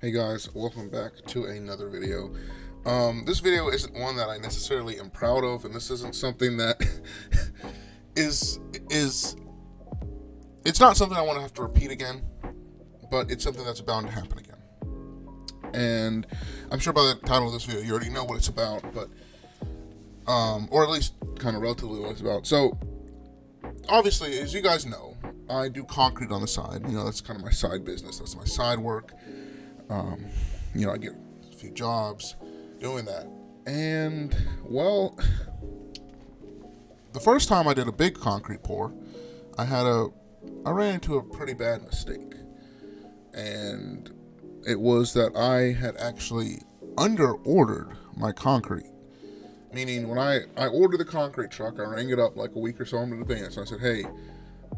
Hey guys, welcome back to another video. This video isn't one that I necessarily am proud of, and this isn't something that is it's not something I want to have to repeat again, but it's something that's bound to happen again. And I'm sure by the title of this video you already know what it's about, but or at least kind of relatively what it's about. So obviously, as you guys know, I do concrete on the side. That's kind of my side business. That's my side work. I get a few jobs doing that. And, well, the first time I did a big concrete pour, I ran into a pretty bad mistake. And it was that I had actually under-ordered my concrete. Meaning, when I ordered the concrete truck, I rang it up like a week or so in advance. And I said, hey,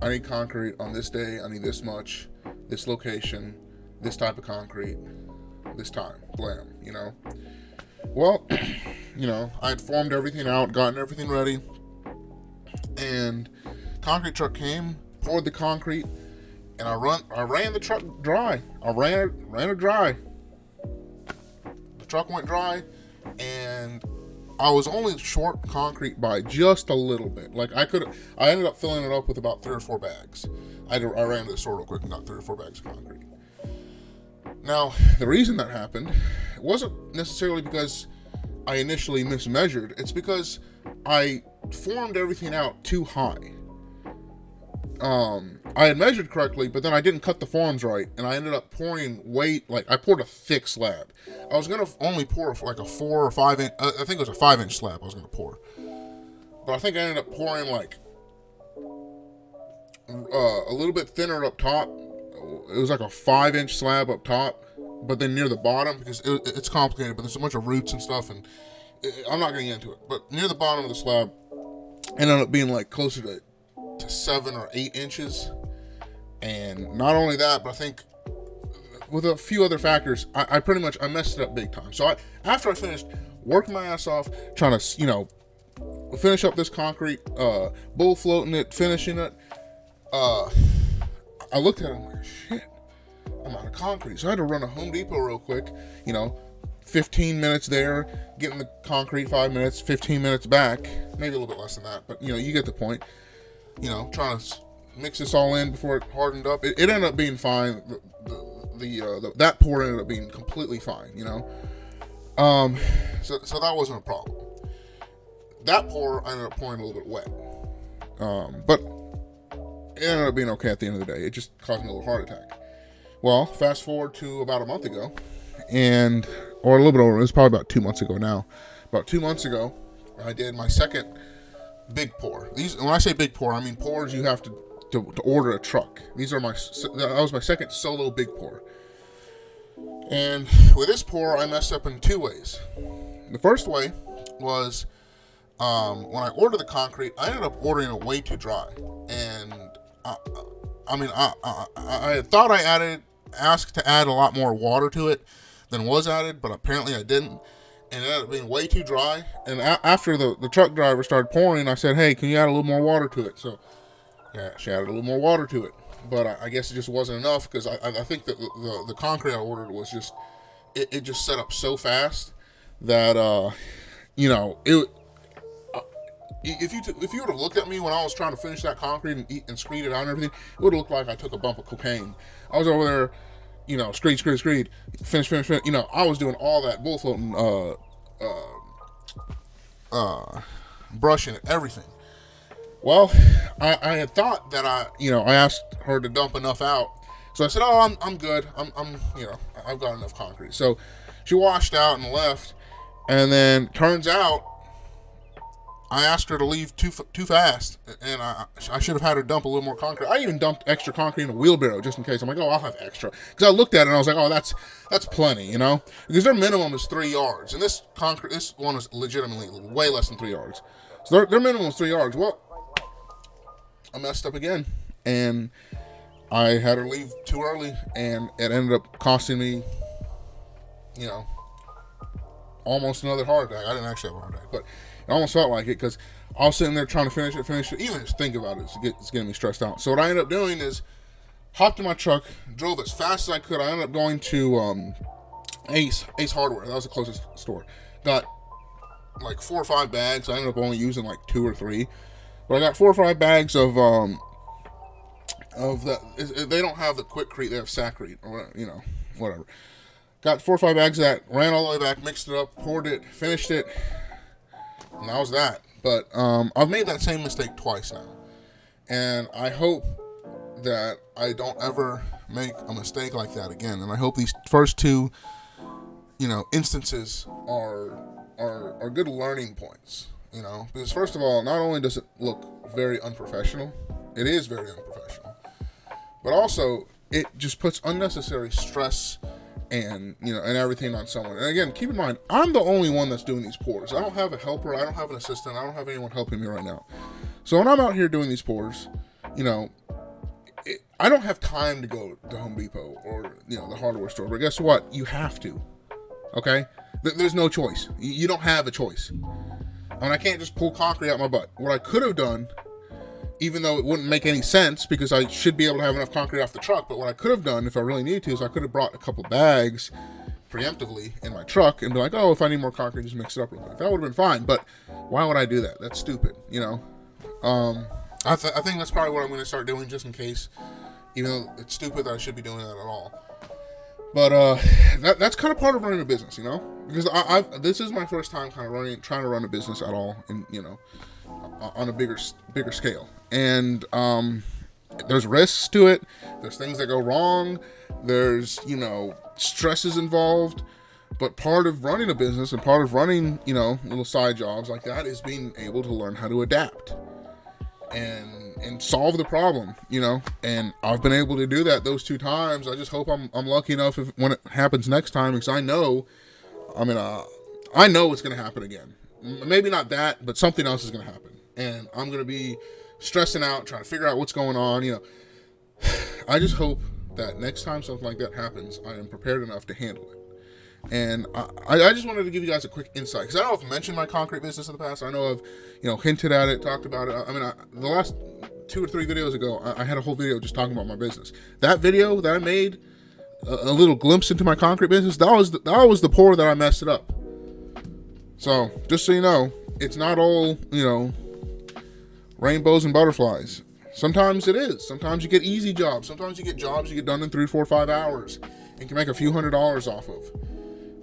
I need concrete on this day. I need this much, this location, this type of concrete, this time, blam, Well, I had formed everything out, gotten everything ready, and concrete truck came, poured the concrete, and I ran the truck dry. I ran it dry. The truck went dry, and I was only short concrete by just a little bit. I ended up filling it up with about 3 or 4 bags. I ran to the store real quick and got 3 or 4 bags of concrete. Now, the reason that happened wasn't necessarily because I initially mismeasured. It's because I formed everything out too high. I had measured correctly, but then I didn't cut the forms right, and I ended up pouring I poured a thick slab. I was going to only pour like a 4 or 5 inch, I think it was a 5-inch slab I was going to pour. But I think I ended up pouring a little bit thinner up top. It was like a 5-inch slab up top, but then near the bottom, because it's complicated, but there's a bunch of roots and stuff, and I'm not going to get into it. But near the bottom of the slab, ended up being like closer to 7 or 8 inches. And not only that, but I think with a few other factors, I messed it up big time. So after I finished working my ass off, trying to, finish up this concrete, bull floating it, finishing it, I looked at it and I'm like, shit, I'm out of concrete. So I had to run to Home Depot real quick, 15 minutes there, getting the concrete, 5 minutes, 15 minutes back, maybe a little bit less than that, but you get the point. Trying to mix this all in before it hardened up. It ended up being fine. That pour ended up being completely fine, So that wasn't a problem. That pour I ended up pouring a little bit wet. But it ended up being okay at the end of the day. It just caused me a little heart attack. Well, fast forward to about a month ago, or a little bit over, it was probably about 2 months ago now. About 2 months ago, I did my second big pour. When I say big pour, I mean pours you have to order a truck. That was my second solo big pour. And with this pour, I messed up in 2 ways. The first way was when I ordered the concrete, I ended up ordering it way too dry. And I had thought I asked to add a lot more water to it than was added, but apparently I didn't. And it ended up being way too dry. And after the truck driver started pouring, I said, hey, can you add a little more water to it? So, yeah, she added a little more water to it. But I guess it just wasn't enough, because I think that the concrete I ordered was just, it just set up so fast that, if you would have looked at me when I was trying to finish that concrete and screed it out and everything, it would have looked like I took a bump of cocaine. I was over there, screed, finish. I was doing all that bull floating, brushing it, everything. Well, I had thought that I asked her to dump enough out. So I said, oh, I'm good. I've got enough concrete. So she washed out and left. And then turns out I asked her to leave too fast, and I should have had her dump a little more concrete. I even dumped extra concrete in a wheelbarrow just in case. I'm like, oh, I'll have extra, because I looked at it and I was like, oh, that's plenty, because their minimum is 3 yards, and this one is legitimately way less than 3 yards. So their minimum is 3 yards. Well, I messed up again, and I had her leave too early, and it ended up costing me, almost another heart attack. I didn't actually have a heart attack, but it almost felt like it, because I was sitting there trying to finish it. Even just think about it, it's getting me stressed out. So what I ended up doing is Hopped in my truck, drove as fast as I could. I ended up going to Ace Hardware. That was the closest store. Got like 4 or 5 bags. I ended up only using like 2 or 3, but I got 4 or 5 bags of that. They don't have the Quikrete, they have Sakrete, or whatever. Got 4 or 5 bags of that. Ran all the way back, mixed it up, poured it, finished it, and that was that. But I've made that same mistake twice now, and I hope that I don't ever make a mistake like that again. And I hope these first 2, instances are good learning points. Because first of all, not only does it look very unprofessional, it is very unprofessional, but also it just puts unnecessary stress and everything on someone. And again, keep in mind, I'm the only one that's doing these pours. I don't have a helper. I don't have an assistant. I don't have anyone helping me right now. So when I'm out here doing these pours, I don't have time to go to Home Depot or the hardware store. But guess what? You have to. Okay? There's no choice. You don't have a choice. I can't just pull concrete out my butt. What I could have done, even though it wouldn't make any sense because I should be able to have enough concrete off the truck, but what I could have done if I really needed to is I could have brought a couple bags preemptively in my truck and be like, oh, if I need more concrete, just mix it up real quick. That would have been fine, but why would I do that? That's stupid, I think that's probably what I'm going to start doing just in case, even though it's stupid that I should be doing that at all. But that's kind of part of running a business, because this is my first time kind of trying to run a business at all, and on a bigger scale. And there's risks to it. There's things that go wrong. There's stresses involved. But part of running a business and part of running little side jobs like that is being able to learn how to adapt and solve the problem, and I've been able to do that those 2 times. I just hope I'm lucky enough when it happens next time, because I know it's going to happen again. Maybe not that, but something else is going to happen, and I'm going to be stressing out, trying to figure out what's going on. I just hope that next time something like that happens, I am prepared enough to handle it. And I just wanted to give you guys a quick insight, because I know I've mentioned my concrete business in the past. I know I've hinted at it, talked about it. The last 2 or 3 videos ago, I had a whole video just talking about my business. That video that I made, a little glimpse into my concrete business, that was the pour that I messed it up. So just so you know, it's not all rainbows and butterflies. Sometimes it is. Sometimes you get easy jobs. Sometimes you get jobs you get done in 3, 4, 5 hours and can make a few $100s off of.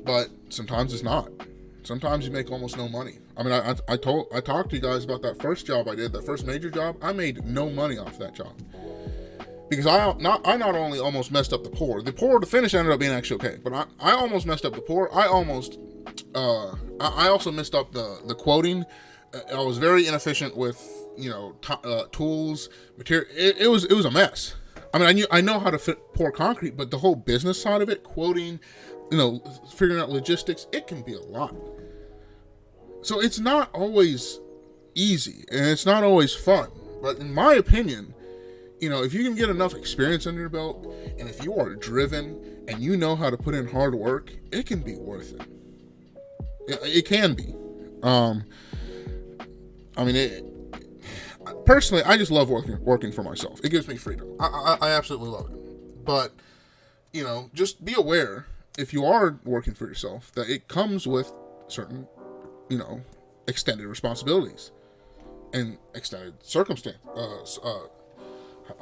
But sometimes it's not. Sometimes you make almost no money. I talked to you guys about that first job I did, that first major job. I made no money off that job because I not only almost messed up the pour. The pour, the finish ended up being actually okay, but I almost messed up the pour. I also messed up the quoting. I was very inefficient with tools, material. It was a mess. I know how to pour concrete, but the whole business side of it, quoting, figuring out logistics, it can be a lot. So it's not always easy, and it's not always fun. But in my opinion, if you can get enough experience under your belt, and if you are driven and you know how to put in hard work, it can be worth it. It can be. Personally, I just love working for myself. It gives me freedom. I absolutely love it. But, just be aware, if you are working for yourself, that it comes with certain, extended responsibilities and extended circumstance.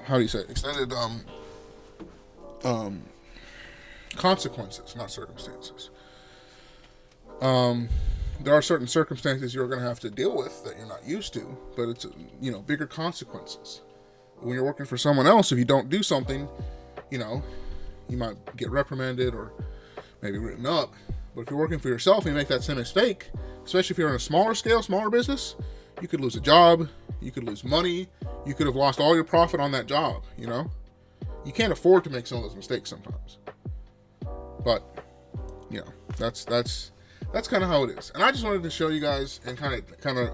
How do you say it? Extended consequences, not circumstances. There are certain circumstances you're going to have to deal with that you're not used to, but it's, bigger consequences. When you're working for someone else, if you don't do something, you might get reprimanded or maybe written up. But if you're working for yourself and you make that same mistake, especially if you're on a smaller scale, smaller business, you could lose a job, you could lose money, you could have lost all your profit on that job, You can't afford to make some of those mistakes sometimes. But, that's kind of how it is. And I just wanted to show you guys and kind of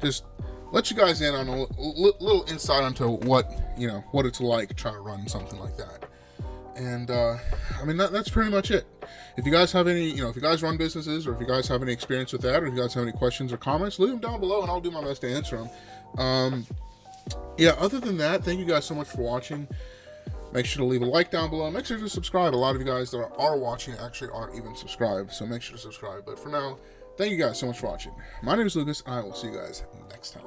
just let you guys in on a little insight onto what it's like trying to run something like that. And that's pretty much it. If you guys have any, if you guys run businesses, or if you guys have any experience with that, or if you guys have any questions or comments, leave them down below and I'll do my best to answer them. Other than that, thank you guys so much for watching. Make sure to leave a like down below. Make sure to subscribe. A lot of you guys that are watching actually aren't even subscribed, so make sure to subscribe. But for now, thank you guys so much for watching. My name is Lucas, and I will see you guys next time.